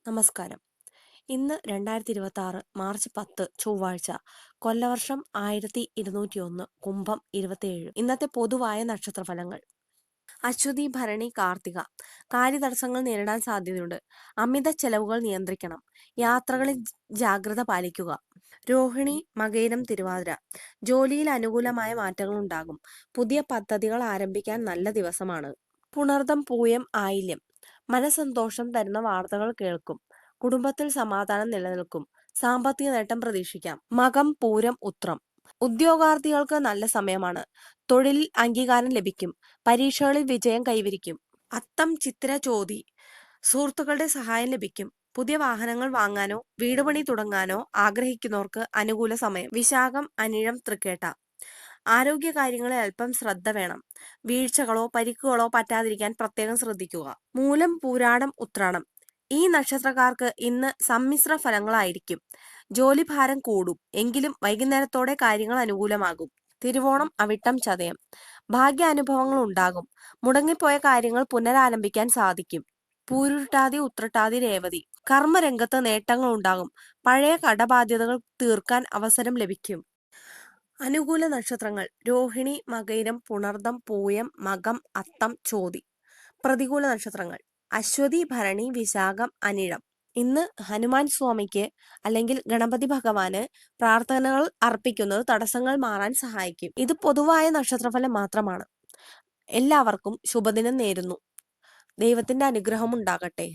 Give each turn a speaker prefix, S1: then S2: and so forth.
S1: നമസ്കാരം. ഇന്ന് 2026 മാർച്ച് 10 ചൊവ്വാഴ്ച. കൊല്ലവർഷം 1201 കുംഭം 27. ഇന്നത്തെ പൊതുവായ നക്ഷത്രഫലങ്ങൾ. അശ്വതി, ഭരണി, കാർത്തിക. കാര്യതടസ്സങ്ങൾ നേരിടാൻ സാധ്യതയുണ്ട്. അമിത ചെലവുകൾ നിയന്ത്രിക്കണം. യാത്രകളിൽ ജാഗ്രത പാലിക്കുക. രോഹിണി, മകയിരം, തിരുവാതിര. ജോലിയിൽ അനുകൂലമായ മാറ്റങ്ങൾ ഉണ്ടാകും. പുതിയ പദ്ധതികൾ ആരംഭിക്കാൻ നല്ല ദിവസമാണ്. പുണർദം, പൂയം, ആയില്യം. മനസന്തോഷം തരുന്ന വാർത്തകൾ കേൾക്കും. കുടുംബത്തിൽ സമാധാനം നിലനിൽക്കും. സാമ്പത്തിക നേട്ടം പ്രതീക്ഷിക്കാം. മകം, പൂരം, ഉത്രം. ഉദ്യോഗാർത്ഥികൾക്ക് നല്ല സമയമാണ്. തൊഴിലിൽ അംഗീകാരം ലഭിക്കും. പരീക്ഷകളിൽ വിജയം കൈവരിക്കും. അത്തം, ചിത്തിര, ചോതി. സുഹൃത്തുക്കളുടെ സഹായം ലഭിക്കും. പുതിയ വാഹനങ്ങൾ വാങ്ങാനോ വീട് പണി തുടങ്ങാനോ ആഗ്രഹിക്കുന്നവർക്ക് അനുകൂല സമയം. വിശാഖം, അനിഴം, തൃക്കേട്ട. ആരോഗ്യകാര്യങ്ങളിൽ അല്പം ശ്രദ്ധ വേണം. വീഴ്ചകളോ പരിക്കുകളോ പറ്റാതിരിക്കാൻ പ്രത്യേകം ശ്രദ്ധിക്കുക. മൂലം, പൂരാടം, ഉത്രാടം. ഈ നക്ഷത്രക്കാർക്ക് ഇന്ന് സമ്മിശ്ര ഫലങ്ങളായിരിക്കും. ജോലിഭാരം കൂടും. എങ്കിലും വൈകുന്നേരത്തോടെ കാര്യങ്ങൾ അനുകൂലമാകും. തിരുവോണം, അവിട്ടം, ചതയം. ഭാഗ്യാനുഭവങ്ങൾ ഉണ്ടാകും. മുടങ്ങിപ്പോയ കാര്യങ്ങൾ പുനരാരംഭിക്കാൻ സാധിക്കും. പൂരുരുട്ടാതി, ഉത്രട്ടാതി, രേവതി. കർമ്മരംഗത്ത് നേട്ടങ്ങൾ ഉണ്ടാകും. പഴയ കടബാധ്യതകൾ തീർക്കാൻ അവസരം ലഭിക്കും. അനുകൂല നക്ഷത്രങ്ങൾ: രോഹിണി, മകയിരം, പുണർദം, പൂയം, മകം, അത്തം, ചോതി. പ്രതികൂല നക്ഷത്രങ്ങൾ: അശ്വതി, ഭരണി, വിശാഖം, അനിഴം. ഇന്ന് ഹനുമാൻ സ്വാമിക്ക് അല്ലെങ്കിൽ ഗണപതി ഭഗവാന് പ്രാർത്ഥനകൾ അർപ്പിക്കുന്നത് തടസ്സങ്ങൾ മാറാൻ സഹായിക്കും. ഇത് പൊതുവായ നക്ഷത്രഫലം മാത്രമാണ്. എല്ലാവർക്കും ശുഭദിനം നേരുന്നു. ദൈവത്തിന്റെ അനുഗ്രഹം ഉണ്ടാകട്ടെ.